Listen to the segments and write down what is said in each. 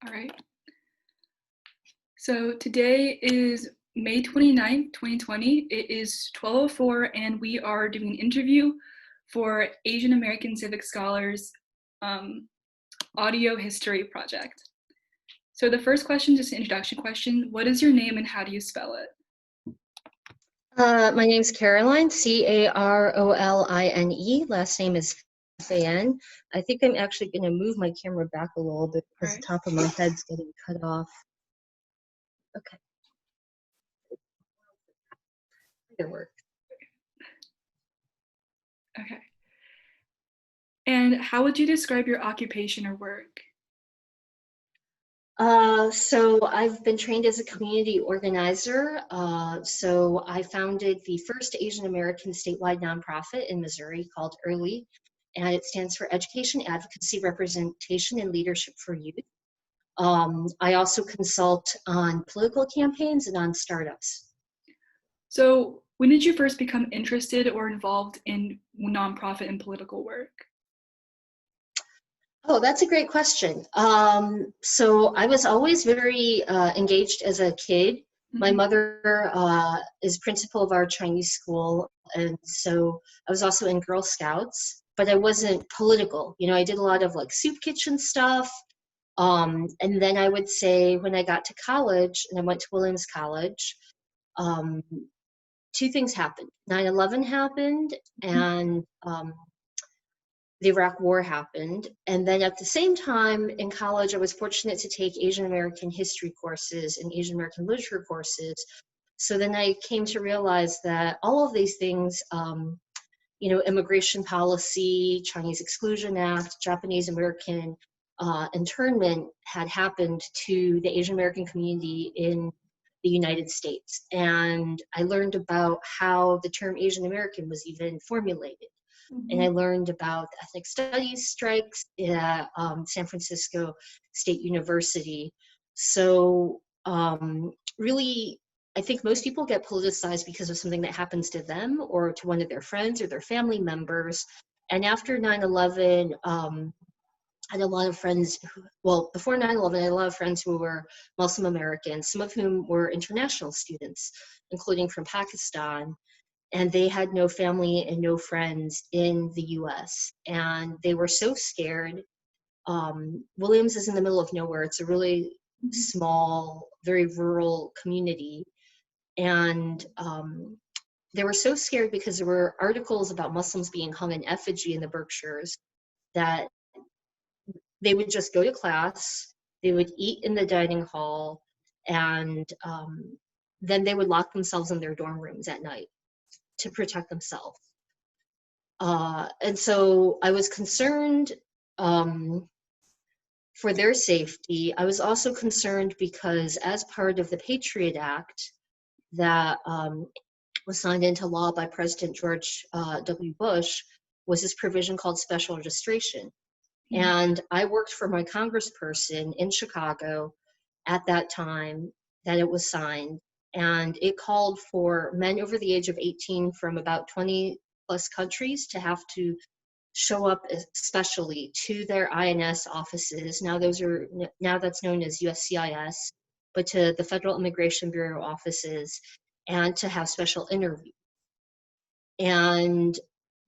All right. So today is May 29th, 2020. It is 12:04, and we are doing an interview for Asian American Civic Scholars Audio History Project. So the first question, just an introduction question. What is your name and how do you spell it? My name's Caroline, Caroline. Last name is Fan. I think I'm actually going to move my camera back a little bit because the top of my head's getting cut off. Okay. It works. Okay. And how would you describe your occupation or work? So I've been trained as a community organizer. So I founded the first Asian American statewide nonprofit in Missouri called EARLY, and it stands for Education, Advocacy, Representation, and Leadership for Youth. I also consult on political campaigns and on startups. So when did you first become interested or involved in nonprofit and political work? Oh, that's a great question. So I was always very engaged as a kid. My mother is principal of our Chinese school, and so I was also in Girl Scouts, but I wasn't political. You know, I did a lot of like soup kitchen stuff. And then I would say when I got to college, and I went to Williams College, two things happened. 9/11 happened, and the Iraq War happened. And then at the same time in college, I was fortunate to take Asian American history courses and Asian American literature courses. So then I came to realize that all of these things, you know, immigration policy, Chinese Exclusion Act, Japanese American internment had happened to the Asian American community in the United States. And I learned about how the term Asian American was even formulated. And I learned about the ethnic studies strikes at San Francisco State University. So really, I think most people get politicized because of something that happens to them or to one of their friends or their family members. And after 9/11, I had a lot of friends, well, before 9/11, I had a lot of friends who were Muslim Americans, some of whom were international students, including from Pakistan. And they had no family and no friends in the US. And they were so scared. Williams is in the middle of nowhere. It's a really small, very rural community. And they were so scared because there were articles about Muslims being hung in effigy in the Berkshires that they would just go to class, they would eat in the dining hall, and then they would lock themselves in their dorm rooms at night to protect themselves. And so I was concerned for their safety. I was also concerned because as part of the Patriot Act that was signed into law by President George W. Bush was this provision called special registration. And I worked for my congressperson in Chicago at that time that it was signed. And it called for men over the age of 18 from about 20 plus countries to have to show up especially to their INS offices. Now that's known as USCIS, but to the Federal Immigration Bureau offices, and to have special interviews. And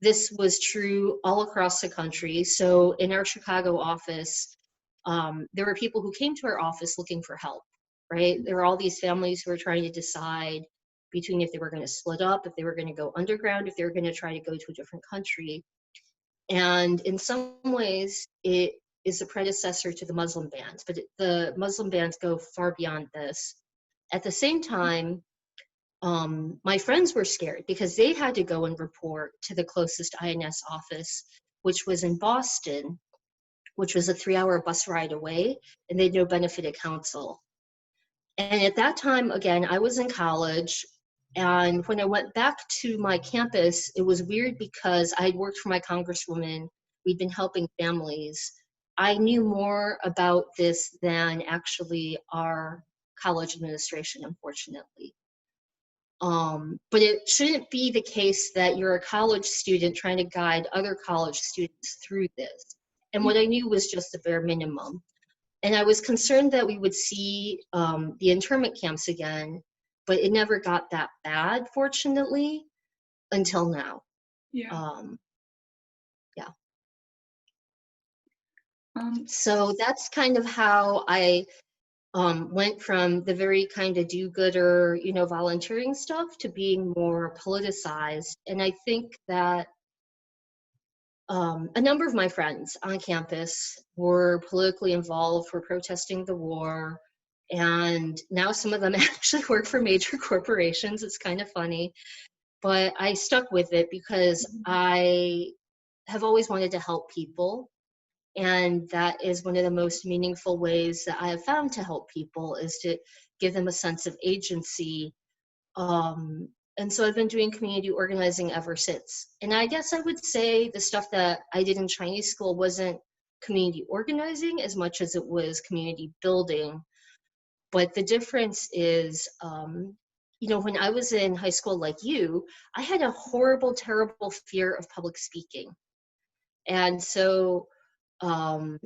this was true all across the country. So in our Chicago office, there were people who came to our office looking for help. Right? There were all these families who were trying to decide between if they were going to split up, if they were going to go underground, if they were going to try to go to a different country. And in some ways, it is a predecessor to the Muslim bans, but the Muslim bans go far beyond this. At the same time, my friends were scared because they had to go and report to the closest INS office, which was in Boston, which was a 3-hour bus ride away, and they had no benefit counsel. And at that time, again, I was in college, and when I went back to my campus, it was weird because I had worked for my congresswoman. We'd been helping families. I knew more about this than actually our college administration, unfortunately. But it shouldn't be the case that you're a college student trying to guide other college students through this. And what I knew was just the bare minimum. And I was concerned that we would see the internment camps again, but it never got that bad, fortunately, until now. Yeah. Yeah. Um, So that's kind of how I went from the very kind of do-gooder, volunteering stuff to being more politicized. And I think that a number of my friends on campus were politically involved, were protesting the war, and now some of them actually work for major corporations. It's kind of funny, but I stuck with it because I have always wanted to help people. And that is one of the most meaningful ways that I have found to help people, is to give them a sense of agency. And so I've been doing community organizing ever since. And I guess I would say the stuff that I did in Chinese school wasn't community organizing as much as it was community building. But the difference is, when I was in high school like you, I had a horrible, terrible fear of public speaking. And so to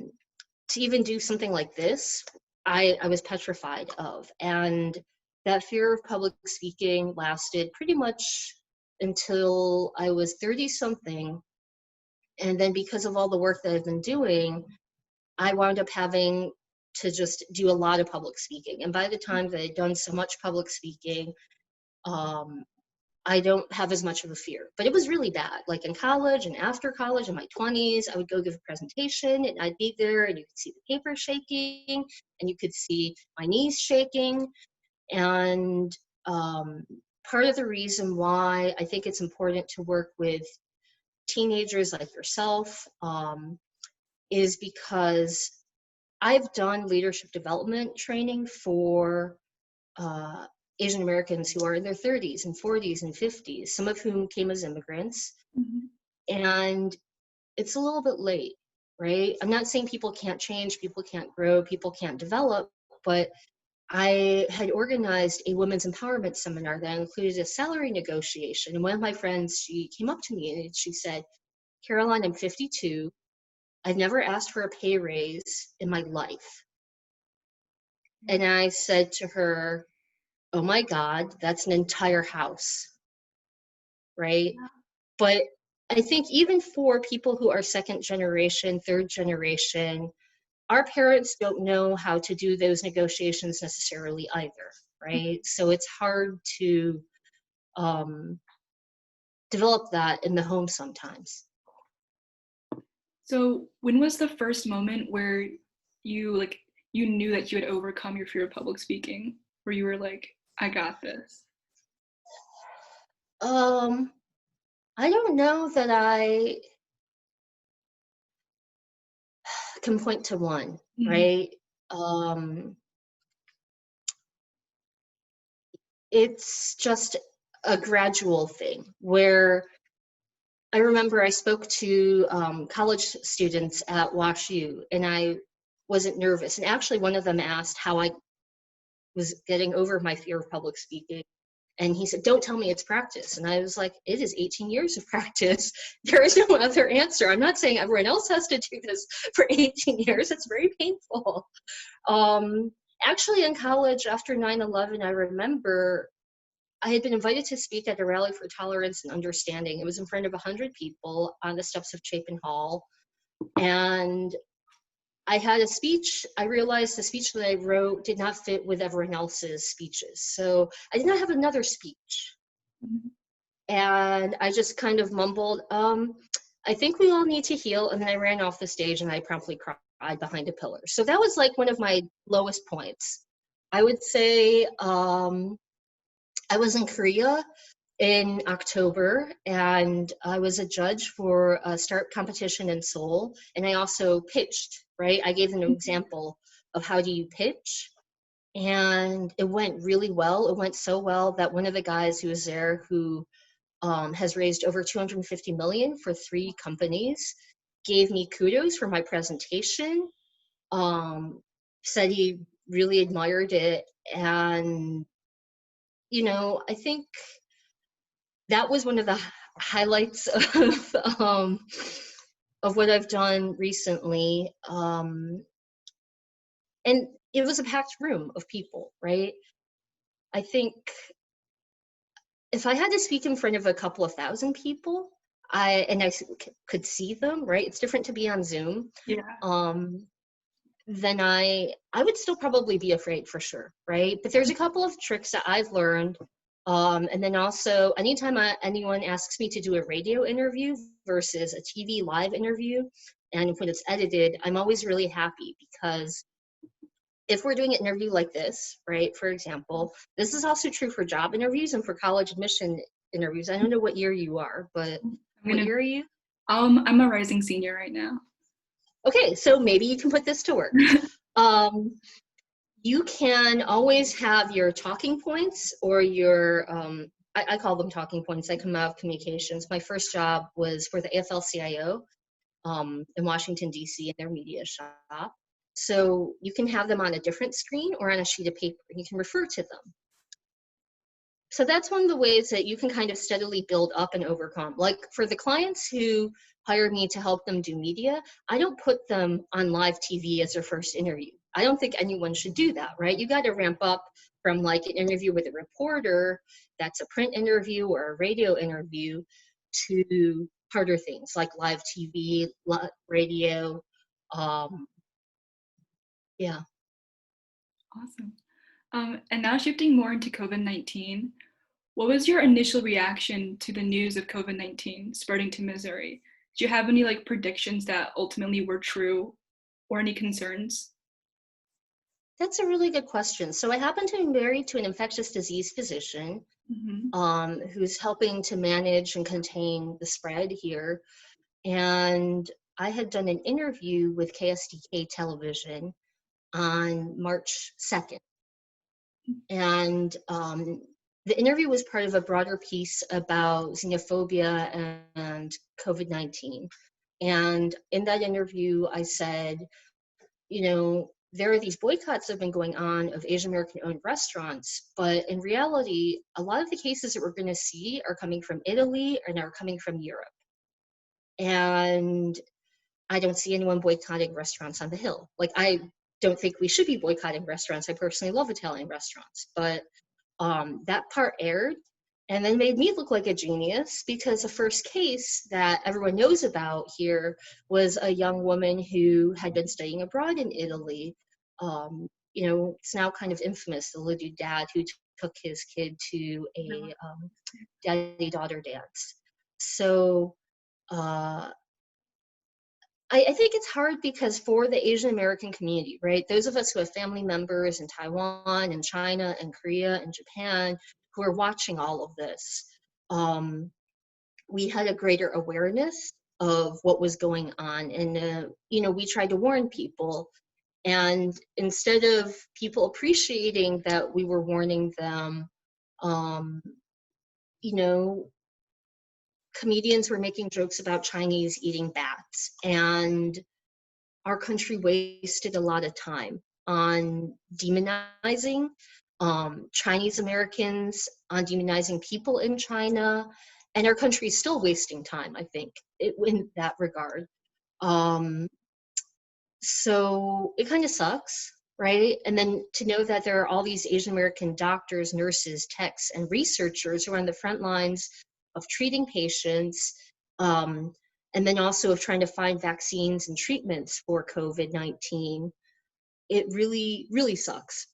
even do something like this, I was petrified of. And that fear of public speaking lasted pretty much until I was 30 something. And then because of all the work that I've been doing, I wound up having to just do a lot of public speaking. And by the time that I'd done so much public speaking, um, I don't have as much of a fear. But it was really bad. Like in college and after college, in my 20s, I would go give a presentation and I'd be there and you could see the paper shaking and you could see my knees shaking. And part of the reason why I think it's important to work with teenagers like yourself is because I've done leadership development training for Asian Americans who are in their 30s and 40s and 50s, some of whom came as immigrants. mhm. And it's a little bit late, right? I'm not saying people can't change, people can't grow, people can't develop, but I had organized a women's empowerment seminar that included a salary negotiation. And one of my friends, she came up to me and she said, Caroline, I'm 52. I've never asked for a pay raise in my life. And I said to her, oh my God, that's an entire house, right? Yeah. But I think even for people who are second generation, third generation, our parents don't know how to do those negotiations necessarily either, right? So it's hard to develop that in the home sometimes. So when was the first moment where you knew that you had overcome your fear of public speaking, where you were like, I got this? Um, I don't know that I can point to one, Mhm. right? It's just a gradual thing where I remember I spoke to college students at WashU and I wasn't nervous. And actually, one of them asked how I was getting over my fear of public speaking. And he said, don't tell me it's practice. And I was like, it is 18 years of practice. There is no other answer. I'm not saying everyone else has to do this for 18 years. It's very painful. Actually, in college, after 9/11, I remember I had been invited to speak at a rally for tolerance and understanding. It was in front of 100 people on the steps of Chapin Hall. And I had a speech. I realized the speech that I wrote did not fit with everyone else's speeches. So I did not have another speech. Mhm. And I just kind of mumbled, I think we all need to heal. And then I ran off the stage and I promptly cried behind a pillar. So that was like one of my lowest points. I would say I was in Korea in October, and I was a judge for a start competition in Seoul, and I also pitched, right? I gave them an example of how do you pitch, and it went really well. It went so well that one of the guys who was there, who has raised over 250 million for 3 companies, gave me kudos for my presentation, said he really admired it, and I think that was one of the highlights of what I've done recently. And it was a packed room of people, right? I think if I had to speak in front of a couple of thousand people, could see them, right? It's different to be on Zoom. Yeah. Um, then I would still probably be afraid for sure, right? But there's a couple of tricks that I've learned. And then also, anytime anyone asks me to do a radio interview versus a TV live interview, and when it's edited, I'm always really happy because if we're doing an interview like this, right, for example, this is also true for job interviews and for college admission interviews. I don't know what year you are, but I'm what gonna year are you? I'm a rising senior right now. Okay, so maybe you can put this to work. Um, you can always have your talking points or your, I call them talking points. I come out of communications. My first job was for the AFL-CIO in Washington, D.C. in their media shop. So you can have them on a different screen or on a sheet of paper. You can refer to them. So that's one of the ways that you can kind of steadily build up and overcome. Like for the clients who hire me to help them do media, I don't put them on live TV as their first interview. I don't think anyone should do that, right? You got to ramp up from like an interview with a reporter that's a print interview or a radio interview to harder things like live TV, radio. Um, yeah. Awesome. And now shifting more into COVID-19, what was your initial reaction to the news of COVID-19 spreading to Missouri? Do you have any like predictions that ultimately were true or any concerns? That's a really good question. So I happen to be married to an infectious disease physician Mm-hmm. who's helping to manage and contain the spread here. And I had done an interview with KSDK television on March 2nd. And the interview was part of a broader piece about xenophobia and COVID-19. And in that interview, I said, you know, there are these boycotts that have been going on of Asian American owned restaurants, but in reality, a lot of the cases that we're going to see are coming from Italy and are coming from Europe. And I don't see anyone boycotting restaurants on the Hill. Like, I don't think we should be boycotting restaurants. I personally love Italian restaurants, but that part aired and then made me look like a genius because the first case that everyone knows about here was a young woman who had been studying abroad in Italy. You know, it's now kind of infamous, the little dad who took his kid to a daddy-daughter dance. So uh, I think it's hard because for the Asian American community, right, those of us who have family members in Taiwan and China and Korea and Japan who are watching all of this, we had a greater awareness of what was going on. And, you know, we tried to warn people. And instead of people appreciating that we were warning them, um, you know, comedians were making jokes about Chinese eating bats. And our country wasted a lot of time on demonizing Chinese Americans, on demonizing people in China, and our country is still wasting time, I think, in that regard. Um, so it kind of sucks, right? And then to know that there are all these Asian American doctors, nurses, techs, and researchers who are on the front lines of treating patients, um, and then also of trying to find vaccines and treatments for COVID-19, it really, really sucks.